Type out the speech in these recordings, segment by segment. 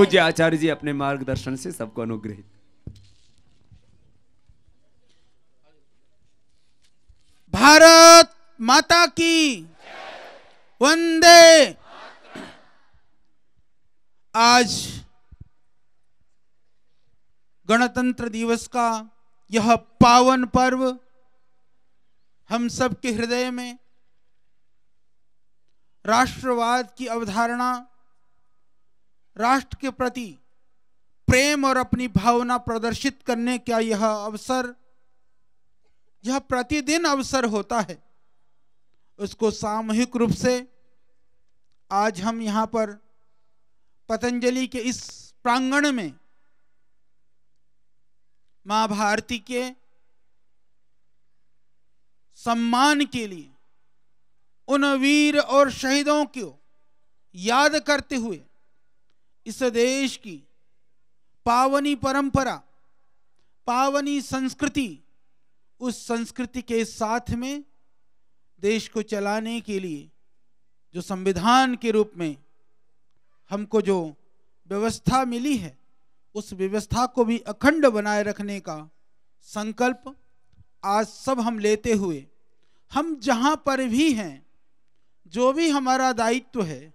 पूज्य आचार्य जी अपने मार्गदर्शन से सबको अनुग्रहित। भारत माता की वंदे। आज गणतंत्र दिवस का यह पावन पर्व हम सबके हृदय में राष्ट्रवाद की अवधारणा, राष्ट्र के प्रति प्रेम और अपनी भावना प्रदर्शित करने का यह अवसर, यह प्रतिदिन अवसर होता है। उसको सामूहिक रूप से आज हम यहाँ पर पतंजलि के इस प्रांगण में मां भारती के सम्मान के लिए उन वीर और शहीदों को याद करते हुए इस देश की पावनी परंपरा, पावनी संस्कृति, उस संस्कृति के साथ में देश को चलाने के लिए जो संविधान के रूप में हमको जो व्यवस्था मिली है, उस व्यवस्था को भी अखंड बनाए रखने का संकल्प आज सब हम लेते हुए, हम जहां पर भी हैं, जो भी हमारा दायित्व है,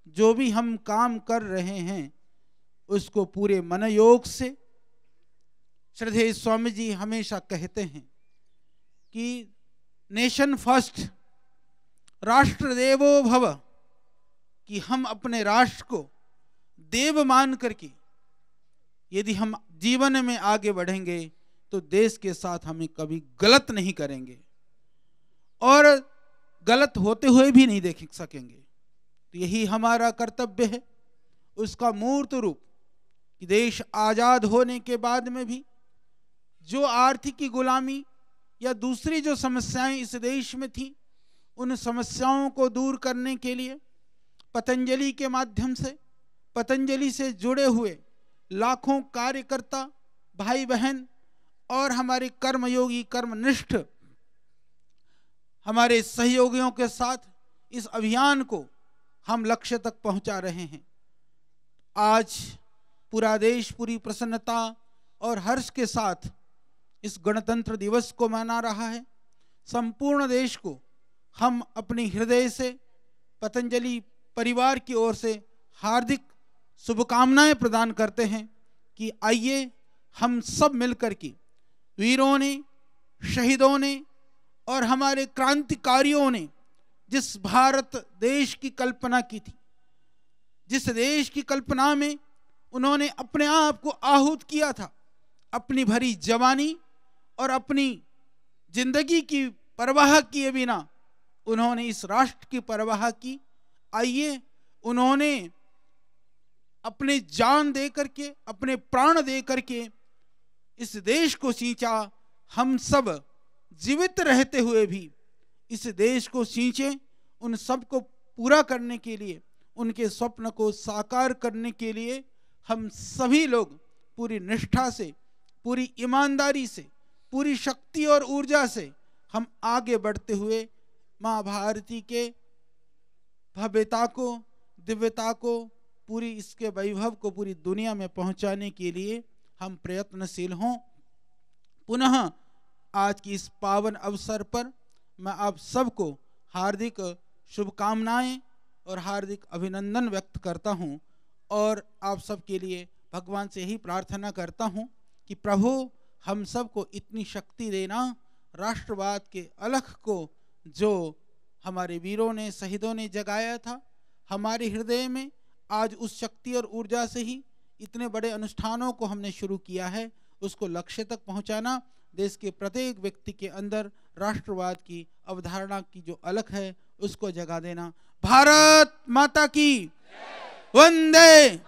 जो भी हम काम कर रहे हैं, उसको पूरे मनयोग से, श्रद्धेय स्वामी जी हमेशा कहते हैं कि नेशन फर्स्ट, राष्ट्र देवो भव, कि हम अपने राष्ट्र को देव मान करके यदि हम जीवन में आगे बढ़ेंगे तो देश के साथ हमें कभी गलत नहीं करेंगे और गलत होते हुए भी नहीं देख सकेंगे। तो यही हमारा कर्तव्य है। उसका मूर्त रूप कि देश आजाद होने के बाद में भी जो आर्थिक की गुलामी या दूसरी जो समस्याएं इस देश में थी, उन समस्याओं को दूर करने के लिए पतंजलि के माध्यम से, पतंजलि से जुड़े हुए लाखों कार्यकर्ता भाई बहन और हमारे कर्मयोगी, कर्मनिष्ठ हमारे सहयोगियों के साथ इस अभियान को हम लक्ष्य तक पहुंचा रहे हैं। आज पूरा देश पूरी प्रसन्नता और हर्ष के साथ इस गणतंत्र दिवस को मना रहा है। संपूर्ण देश को हम अपने हृदय से पतंजलि परिवार की ओर से हार्दिक शुभकामनाएं प्रदान करते हैं कि आइए हम सब मिलकर के वीरों ने, शहीदों ने और हमारे क्रांतिकारियों ने जिस भारत देश की कल्पना की थी, जिस देश की कल्पना में उन्होंने अपने आप को आहूत किया था, अपनी भरी जवानी और अपनी जिंदगी की परवाह किए बिना उन्होंने इस राष्ट्र की परवाह की। आइए उन्होंने अपने जान दे करके, अपने प्राण दे करके इस देश को सींचा। हम सब जीवित रहते हुए भी इस देश को सींचे, उन सब को पूरा करने के लिए, उनके स्वप्न को साकार करने के लिए हम सभी लोग पूरी निष्ठा से, पूरी ईमानदारी से, पूरी शक्ति और ऊर्जा से हम आगे बढ़ते हुए मां भारती के भव्यता को, दिव्यता को, पूरी इसके वैभव को पूरी दुनिया में पहुंचाने के लिए हम प्रयत्नशील हों। पुनः आज की इस पावन अवसर पर मैं आप सबको हार्दिक शुभकामनाएं और हार्दिक अभिनंदन व्यक्त करता हूं और आप सबके लिए भगवान से यही प्रार्थना करता हूं कि प्रभु हम सबको इतनी शक्ति देना, राष्ट्रवाद के अलख को जो हमारे वीरों ने, शहीदों ने जगाया था, हमारे हृदय में आज उस शक्ति और ऊर्जा से ही इतने बड़े अनुष्ठानों को हमने शुरू किया है, उसको लक्ष्य तक पहुंचाना, देश के प्रत्येक व्यक्ति के अंदर राष्ट्रवाद की अवधारणा की जो अलख है उसको जगा देना। भारत माता की वंदे।